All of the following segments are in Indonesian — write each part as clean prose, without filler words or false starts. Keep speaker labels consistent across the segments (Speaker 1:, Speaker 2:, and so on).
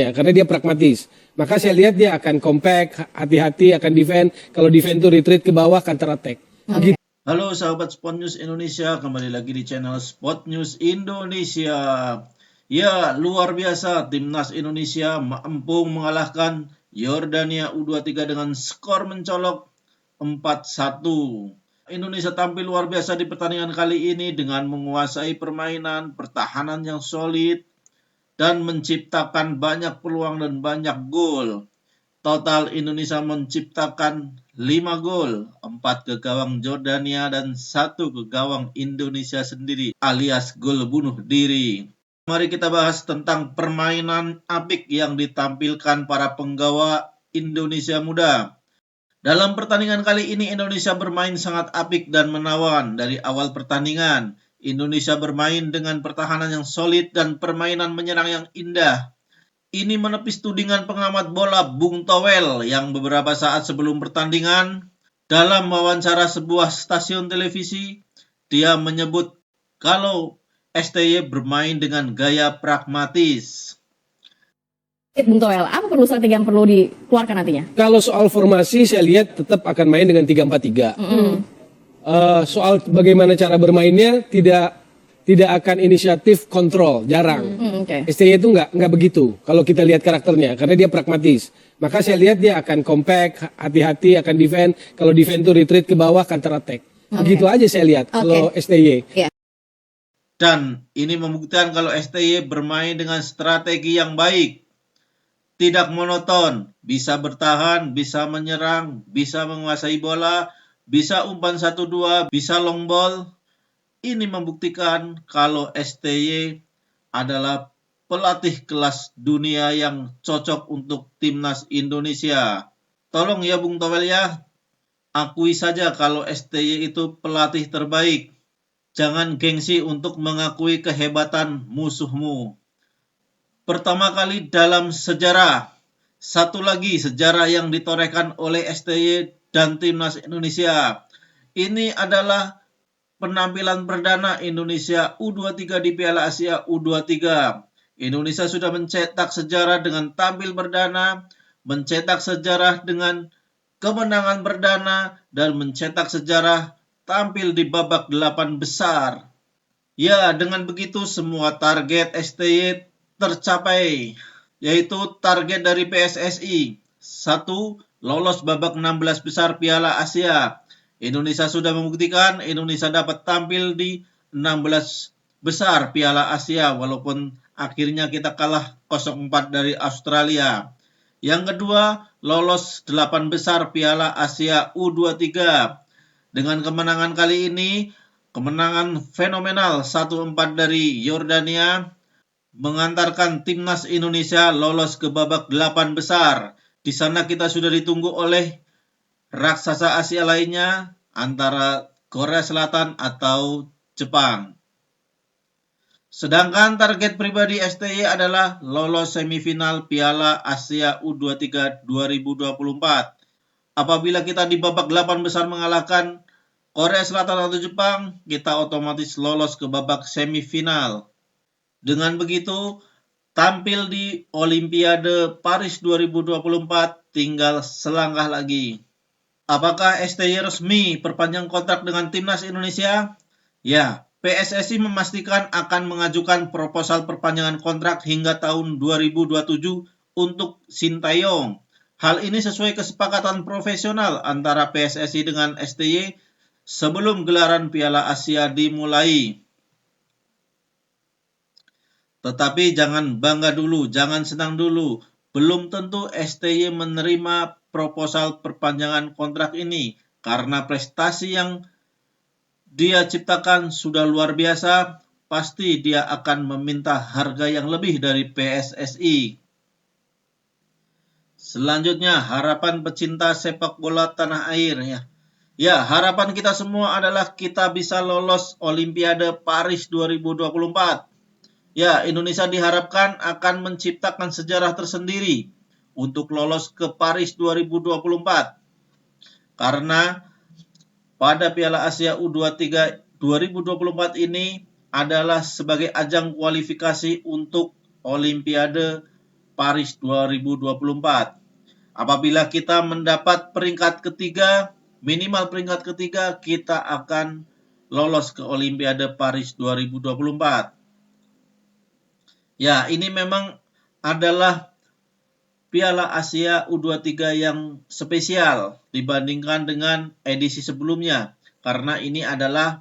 Speaker 1: Ya, karena dia pragmatis. Maka saya lihat dia akan compact, hati-hati, akan defend. Kalau defend itu retreat ke bawah, counter attack. Begitu.
Speaker 2: Halo sahabat Sport News Indonesia, kembali lagi di channel Sport News Indonesia. Ya, luar biasa, timnas Indonesia mampu mengalahkan Yordania U23 dengan skor mencolok 4-1. Indonesia tampil luar biasa di pertandingan kali ini dengan menguasai permainan, pertahanan yang solid, dan menciptakan banyak peluang dan banyak gol. Total Indonesia menciptakan 5 gol, 4 ke gawang Jordania dan 1 ke gawang Indonesia sendiri, alias gol bunuh diri. Mari kita bahas tentang permainan apik yang ditampilkan para penggawa Indonesia muda. Dalam pertandingan kali ini Indonesia bermain sangat apik dan menawan dari awal pertandingan. Indonesia bermain dengan pertahanan yang solid dan permainan menyerang yang indah. Ini menepis tudingan pengamat bola Bung Towel yang beberapa saat sebelum pertandingan dalam wawancara sebuah stasiun televisi, dia menyebut kalau STY bermain dengan gaya pragmatis.
Speaker 3: Bung Toel, apa perlu strategi yang perlu dikeluarkan nantinya?
Speaker 1: Kalau soal formasi, saya lihat tetap akan main dengan 3-4-3. Soal bagaimana cara bermainnya, tidak akan inisiatif kontrol, jarang. STY itu nggak begitu kalau kita lihat karakternya, karena dia pragmatis. Maka saya lihat dia akan compact, hati-hati, akan defend. Kalau defend itu retreat ke bawah, counter attack. Begitu aja saya lihat kalau STY.
Speaker 2: Dan ini membuktikan kalau STY bermain dengan strategi yang baik. Tidak monoton, bisa bertahan, bisa menyerang, bisa menguasai bola, bisa umpan 1-2, bisa long ball. Ini membuktikan kalau STY adalah pelatih kelas dunia yang cocok untuk timnas Indonesia. Tolong ya Bung Towel ya, akui saja kalau STY itu pelatih terbaik. Jangan gengsi untuk mengakui kehebatan musuhmu. Pertama kali dalam sejarah, satu lagi sejarah yang ditorehkan oleh STY dan timnas Indonesia. Ini adalah penampilan perdana Indonesia U23 di Piala Asia U23. Indonesia sudah mencetak sejarah dengan tampil perdana, mencetak sejarah dengan kemenangan perdana, dan mencetak sejarah tampil di babak 8 besar. Ya, dengan begitu semua target STY tercapai, yaitu target dari PSSI. 1. Lolos babak 16 besar Piala Asia. Indonesia sudah membuktikan Indonesia dapat tampil di 16 besar Piala Asia walaupun akhirnya kita kalah 0-4 dari Australia. Yang kedua, lolos 8 besar Piala Asia U23. Dengan kemenangan kali ini, kemenangan fenomenal 1-4 dari Yordania, mengantarkan timnas Indonesia lolos ke babak 8 besar. Di sana kita sudah ditunggu oleh raksasa Asia lainnya antara Korea Selatan atau Jepang. Sedangkan target pribadi STY adalah lolos semifinal Piala Asia U23 2024. Apabila kita di babak 8 besar mengalahkan Korea Selatan atau Jepang, kita otomatis lolos ke babak semifinal. Dengan begitu, tampil di Olimpiade Paris 2024 tinggal selangkah lagi. Apakah STY resmi perpanjang kontrak dengan timnas Indonesia? Ya, PSSI memastikan akan mengajukan proposal perpanjangan kontrak hingga tahun 2027 untuk Sintayong. Hal ini sesuai kesepakatan profesional antara PSSI dengan STY sebelum gelaran Piala Asia dimulai. Tetapi jangan bangga dulu, jangan senang dulu. Belum tentu STY menerima proposal perpanjangan kontrak ini karena prestasi yang dia ciptakan sudah luar biasa. Pasti dia akan meminta harga yang lebih dari PSSI. Selanjutnya, harapan pecinta sepak bola tanah air ya. Ya, harapan kita semua adalah kita bisa lolos Olimpiade Paris 2024. Ya, Indonesia diharapkan akan menciptakan sejarah tersendiri untuk lolos ke Paris 2024. Karena pada Piala Asia U23 2024 ini adalah sebagai ajang kualifikasi untuk Olimpiade Paris 2024. Apabila kita mendapat peringkat ketiga, minimal peringkat ketiga, kita akan lolos ke Olimpiade Paris 2024. Ya, ini memang adalah Piala Asia U23 yang spesial dibandingkan dengan edisi sebelumnya, karena ini adalah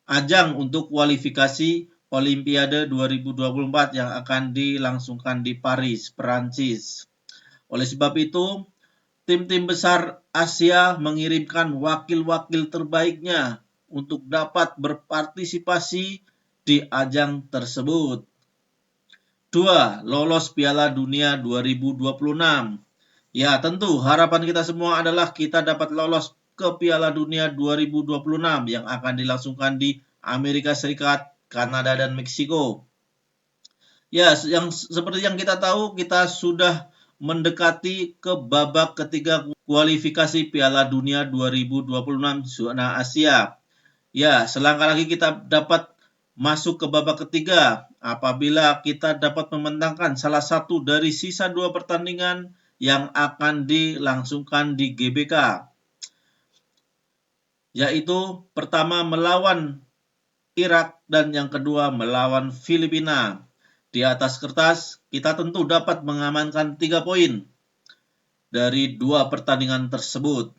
Speaker 2: ajang untuk kualifikasi Olimpiade 2024 yang akan dilangsungkan di Paris, Perancis. Oleh sebab itu, tim-tim besar Asia mengirimkan wakil-wakil terbaiknya untuk dapat berpartisipasi di ajang tersebut. 2. Lolos Piala Dunia 2026. Ya, tentu harapan kita semua adalah kita dapat lolos ke Piala Dunia 2026 yang akan dilangsungkan di Amerika Serikat, Kanada, dan Meksiko. Ya, seperti yang kita tahu, kita sudah mendekati ke babak ketiga kualifikasi Piala Dunia 2026 zona Asia. Ya, selangkah lagi kita dapat masuk ke babak ketiga apabila kita dapat memenangkan salah satu dari sisa 2 pertandingan yang akan dilangsungkan di GBK. Yaitu pertama melawan Irak dan yang kedua melawan Filipina. Di atas kertas, kita tentu dapat mengamankan 3 poin dari 2 pertandingan tersebut.